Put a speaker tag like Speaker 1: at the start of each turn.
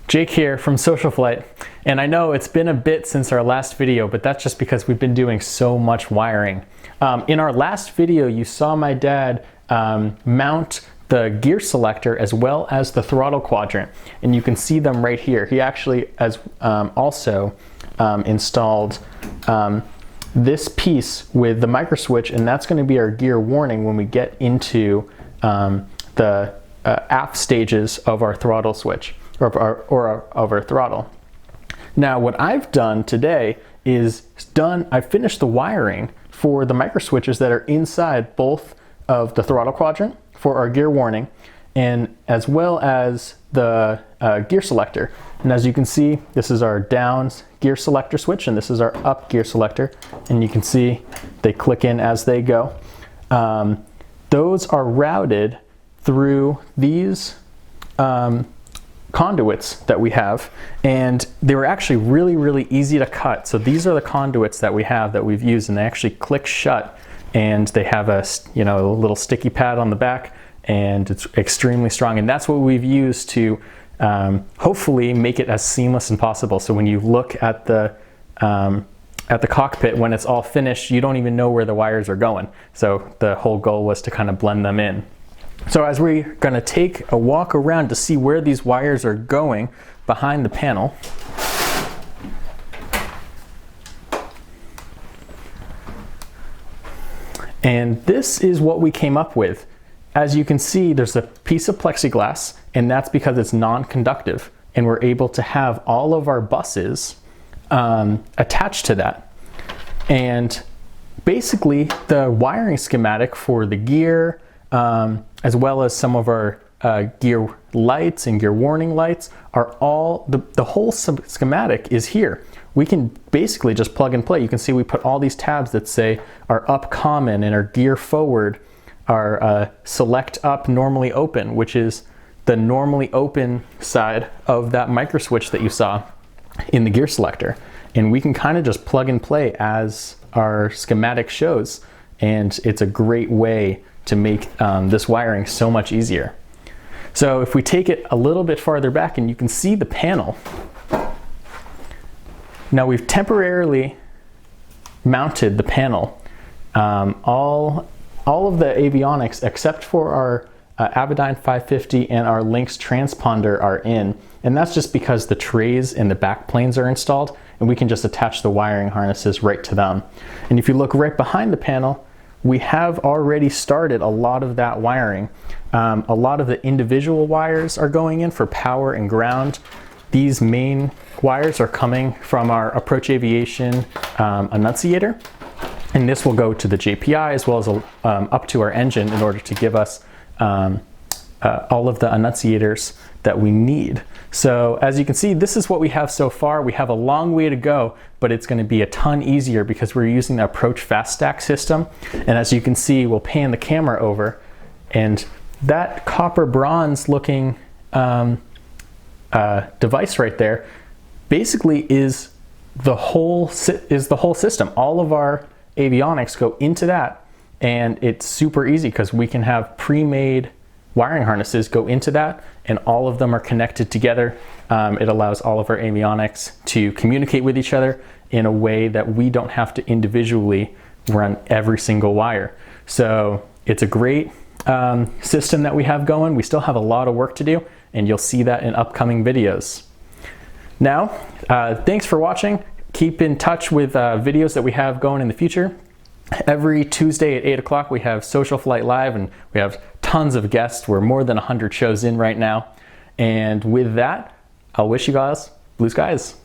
Speaker 1: Jake here from SocialFlight, and I know it's been a bit since our last video, but that's just because we've been doing so much wiring. In our last video, you saw my dad mount the gear selector as well as the throttle quadrant, and you can see them right here. He actually also installed this piece with the micro switch, and that's going to be our gear warning when we get into the aft stages of our throttle switch. Of our throttle. Now what I've done today is I've finished the wiring for the micro switches that are inside both of the throttle quadrant for our gear warning, and as well as the gear selector. And as you can see, this is our down gear selector switch and this is our up gear selector, and you can see they click in as they go. Those are routed through these conduits that we have, and they were actually really easy to cut. So these are the conduits that we have that we've used, and they actually click shut, and they have a little sticky pad on the back, and it's extremely strong, and that's what we've used to hopefully make it as seamless as possible. So when you look at the cockpit, when it's all finished, you don't even know where the wires are going. So the whole goal was to kind of blend them in. So as we're going to take a walk around to see where these wires are going behind the panel, and this is what we came up with. As you can see, there's a piece of plexiglass, and that's because it's non-conductive, and we're able to have all of our buses attached to that. And basically the wiring schematic for the gear, as well as some of our gear lights and gear warning lights, are all, the whole schematic is here. We can basically just plug and play. You can see we put all these tabs that say our up common and our gear forward, our select up normally open, which is the normally open side of that micro switch that you saw in the gear selector. And we can kind of just plug and play as our schematic shows, and it's a great way to make this wiring so much easier. So if we take it a little bit farther back, and you can see the panel. Now we've temporarily mounted the panel. All of the avionics except for our Avidyne 550 and our Lynx transponder are in, and that's just because the trays and the back planes are installed, and we can just attach the wiring harnesses right to them. And if you look right behind the panel, we have already started a lot of that wiring. A lot of the individual wires are going in for power and ground. These main wires are coming from our Approach Aviation annunciator, and this will go to the JPI as well as up to our engine in order to give us all of the annunciators that we need. So as you can see, this is what we have so far. We have a long way to go, but it's going to be a ton easier because we're using the Approach Fast Stack system. And as you can see, we'll pan the camera over, and that copper bronze looking device right there basically is the whole system. All of our avionics go into that, and it's super easy because we can have pre-made wiring harnesses go into that, and all of them are connected together. It allows all of our avionics to communicate with each other in a way that we don't have to individually run every single wire. So it's a great system that we have going. We still have a lot of work to do, and you'll see that in upcoming videos. Now, thanks for watching. Keep in touch with videos that we have going in the future. Every Tuesday at 8 o'clock we have SocialFlight Live, and we have tons of guests. We're more than 100 shows in right now. And with that, I'll wish you guys blue skies.